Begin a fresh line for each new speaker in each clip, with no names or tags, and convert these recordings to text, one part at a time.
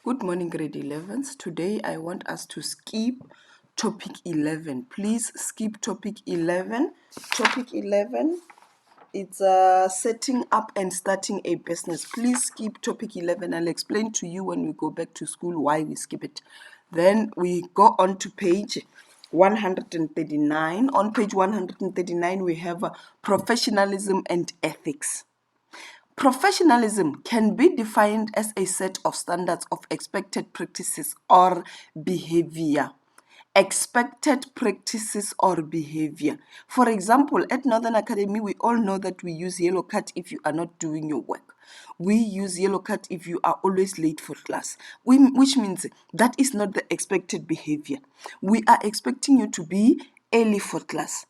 Good morning, grade 11s. Today I want us to skip topic 11. Please skip topic 11. Topic 11, it's setting up and starting a business. Please skip topic 11. I'll explain to you when we go back to school why we skip it. Then we go on to page 139. On page 139, we have professionalism and ethics. Professionalism can be defined as a set of standards of expected practices or behavior. Expected practices or behavior. For example, at Northern Academy, we all know that we use yellow card if you are not doing your work. We use yellow card if you are always late for class, which means that is not the expected behavior. We are expecting you to be early for class.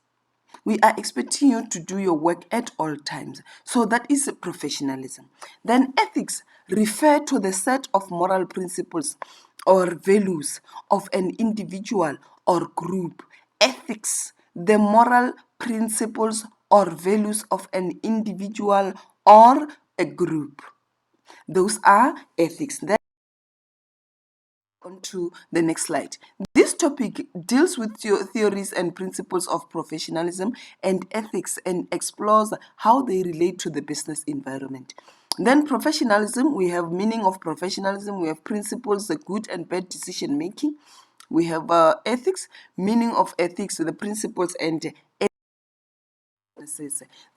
We are expecting you to do your work at all times. So that is professionalism. Then ethics refer to the set of moral principles or values of an individual or group. Ethics, the moral principles or values of an individual or a group. Those are ethics. Then on to the next slide. This topic deals with theories and principles of professionalism and ethics and explores how they relate to the business environment. Then professionalism, we have meaning of professionalism, we have principles, the good and bad decision making. We have ethics, meaning of ethics, the principles and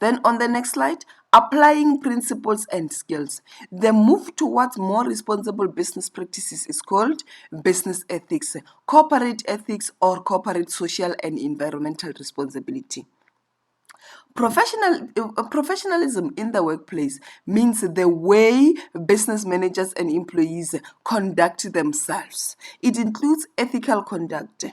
then on the next slide, applying principles and skills. The move towards more responsible business practices is called business ethics, corporate ethics, or corporate social and environmental responsibility. Professionalism in the workplace means the way business managers and employees conduct themselves. It includes ethical conduct,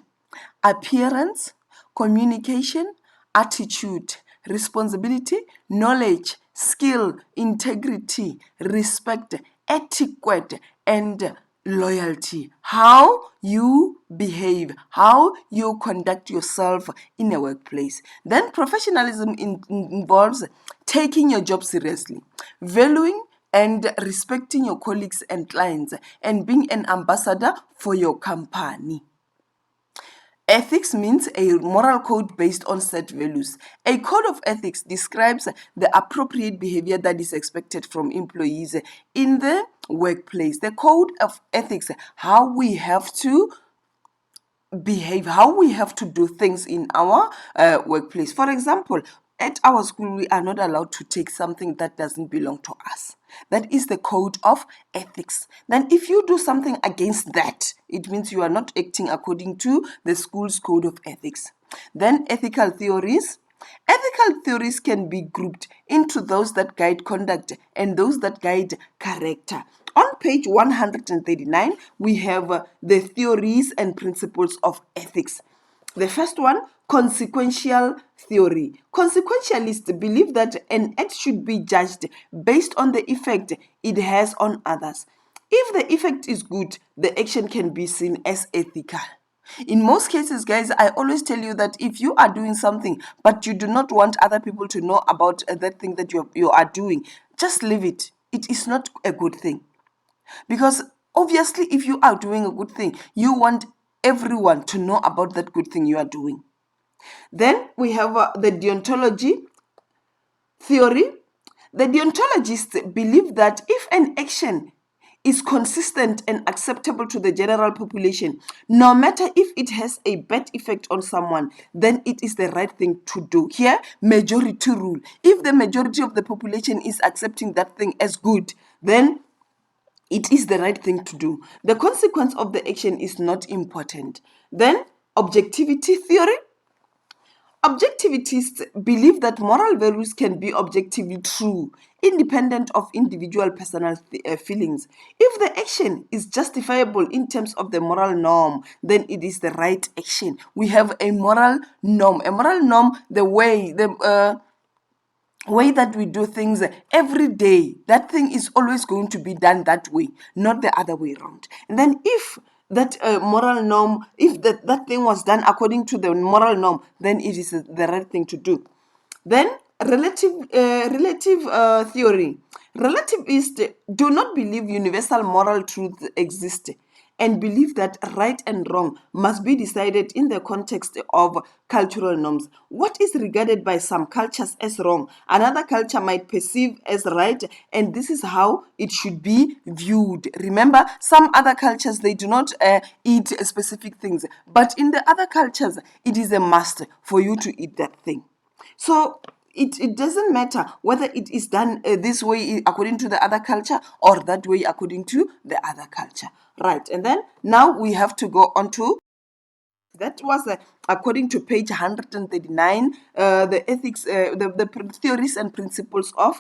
appearance, communication, attitude, responsibility, knowledge, skill, integrity, respect, etiquette, and loyalty. How you behave, how you conduct yourself in a workplace. Then professionalism involves taking your job seriously, valuing and respecting your colleagues and clients, and being an ambassador for your company. Ethics means a moral code based on set values. A code of ethics describes the appropriate behavior that is expected from employees in the workplace. The code of ethics, how we have to behave, how we have to do things in our workplace. For example, at our school, we are not allowed to take something that doesn't belong to us. That is the code of ethics. Then if you do something against that, it means you are not acting according to the school's code of ethics. Then ethical theories. Ethical theories can be grouped into those that guide conduct and those that guide character. On page 139, we have the theories and principles of ethics. The first one, consequential theory. Consequentialists believe that an act should be judged based on the effect it has on others. If the effect is good, the action can be seen as ethical. In most cases, guys, I always tell you that if you are doing something but you do not want other people to know about that thing that you are doing, just leave it. It is not a good thing. Because obviously, if you are doing a good thing, you want everyone to know about that good thing you are doing. Then we have the deontology theory. The deontologists believe that if an action is consistent and acceptable to the general population, no matter if it has a bad effect on someone, then it is the right thing to do. Here, majority rule. If the majority of the population is accepting that thing as good, then it is the right thing to do. The consequence of the action is not important. Then, objectivity theory. Objectivists believe that moral values can be objectively true, independent of individual personal feelings. If the action is justifiable in terms of the moral norm, then it is the right action. We have a moral norm. A moral norm, the way that we do things every day, that thing is always going to be done that way, not the other way around. And then if that moral norm, if that thing was done according to the moral norm, then it is the right thing to do. Then Relative theory. Relativists do not believe universal moral truth exists and believe that right and wrong must be decided in the context of cultural norms. What is regarded by some cultures as wrong, another culture might perceive as right, and this is how it should be viewed. Remember, some other cultures, they do not eat specific things, but in the other cultures, it is a must for you to eat that thing. So it doesn't matter whether it is done this way according to the other culture or that way according to the other culture. Right. And then now we have to go on to that was according to page 139, the ethics, the theories and principles of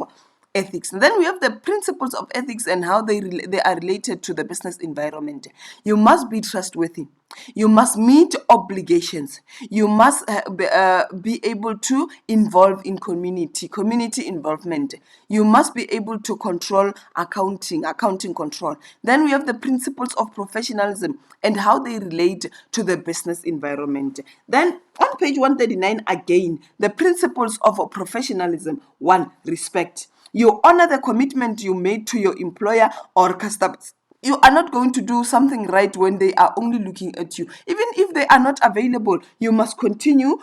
ethics. And then we have the principles of ethics and how they are related to the business environment. You must be trustworthy. You must meet obligations. You must be able to involve in community involvement. You must be able to control accounting control. Then we have the principles of professionalism and how they relate to the business environment. Then on page 139 again, the principles of professionalism. 1, respect. You honor the commitment you made to your employer or customers. You are not going to do something right when they are only looking at you. Even if they are not available, you must continue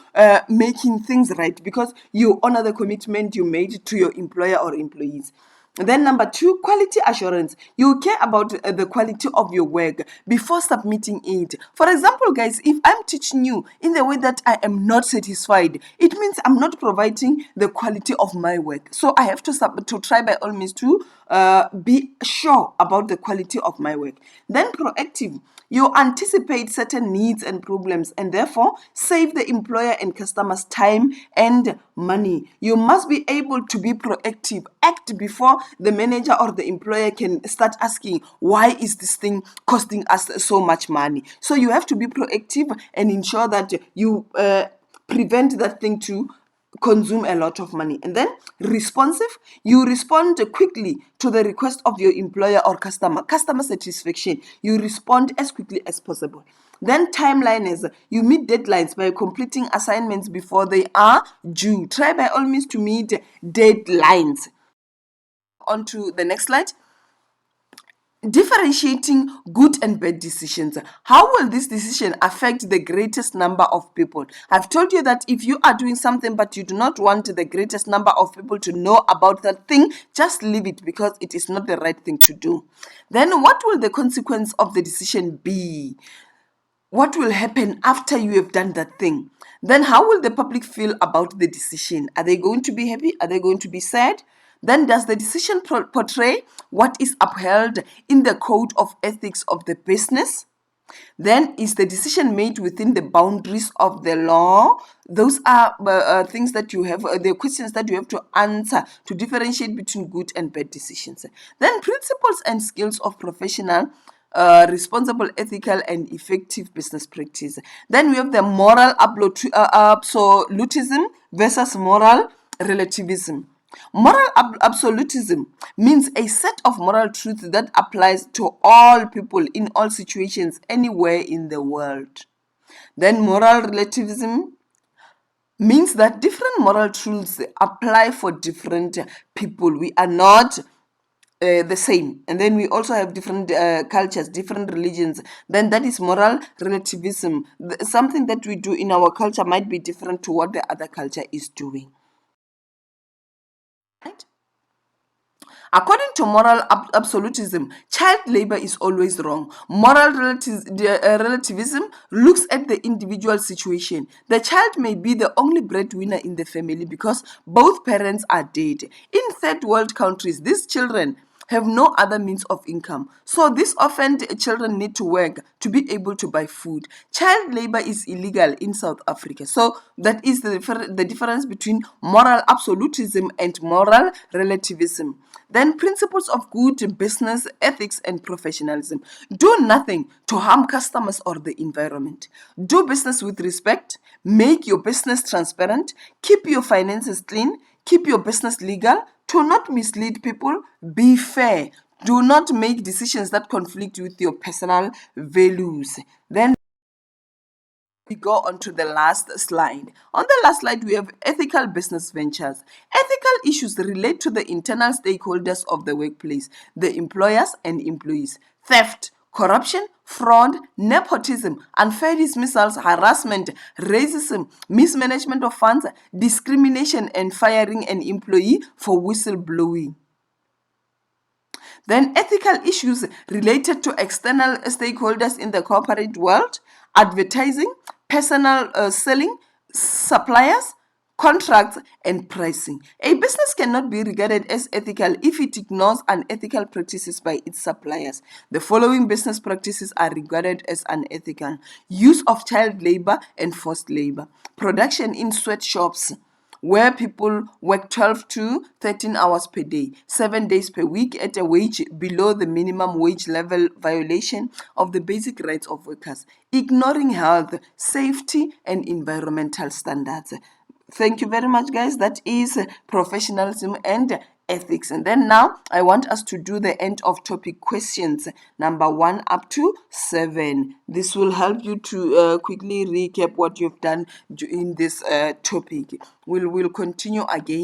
making things right because you honor the commitment you made to your employer or employees. Then number 2, quality assurance. You care about the quality of your work before submitting it. For example, guys, if I'm teaching you in the way that I am not satisfied, it means I'm not providing the quality of my work. So I have to try by all means to be sure about the quality of my work. Then proactive. You anticipate certain needs and problems and therefore save the employer and customers time and money. You must be able to be proactive. Act before the manager or the employer can start asking, why is this thing costing us so much money? So you have to be proactive and ensure that you prevent that thing to consume a lot of money. And then responsive, you respond quickly to the request of your employer or customer satisfaction. You respond as quickly as possible. Then timeline is you meet deadlines by completing assignments before they are due. Try by all means to meet deadlines. On to the next slide. Differentiating good and bad decisions. How will this decision affect the greatest number of people? I've told you that if you are doing something but you do not want the greatest number of people to know about that thing, just leave it because it is not the right thing to do. Then what will the consequence of the decision be? What will happen after you have done that thing? Then how will the public feel about the decision? Are they going to be happy? Are they going to be sad? Then does the decision portray what is upheld in the code of ethics of the business? Then is the decision made within the boundaries of the law? Those are things that you have, the questions that you have to answer to differentiate between good and bad decisions. Then principles and skills of professional responsible, ethical, and effective business practice. Then we have the moral absolutism versus moral relativism. Moral absolutism means a set of moral truths that applies to all people in all situations anywhere in the world. Then moral relativism means that different moral truths apply for different people. We are not the same, and then we also have different cultures, different religions. Then that is moral relativism. Something that we do in our culture might be different to what the other culture is doing, right? According to moral absolutism, child labor is always wrong. Moral relativism looks at the individual situation. The child may be the only breadwinner in the family because both parents are dead. In third world countries, these children have no other means of income. So this often children need to work to be able to buy food. Child labor is illegal in South Africa. So that is the difference between moral absolutism and moral relativism. Then principles of good business ethics and professionalism. Do nothing to harm customers or the environment. Do business with respect. Make your business transparent. Keep your finances clean. Keep your business legal. To not mislead people. Be fair. Do not make decisions that conflict with your personal values. Then We go on to the last slide. On the last slide, we have ethical business ventures. Ethical issues relate to the internal stakeholders of the workplace, the employers and employees. Theft, corruption, fraud, nepotism, unfair dismissals, harassment, racism, mismanagement of funds, discrimination, and firing an employee for whistleblowing. Then ethical issues related to external stakeholders in the corporate world, advertising, personal selling, suppliers, contracts, and pricing. A business cannot be regarded as ethical if it ignores unethical practices by its suppliers. The following business practices are regarded as unethical: use of child labor and forced labor, production in sweatshops, where people work 12 to 13 hours per day, 7 days per week at a wage below the minimum wage level, violation of the basic rights of workers, ignoring health, safety, and environmental standards. Thank you very much, guys. That is professionalism and ethics. And then now I want us to do the end of topic questions, number 1 up to 7. This will help you to quickly recap what you've done in this topic. We'll continue again.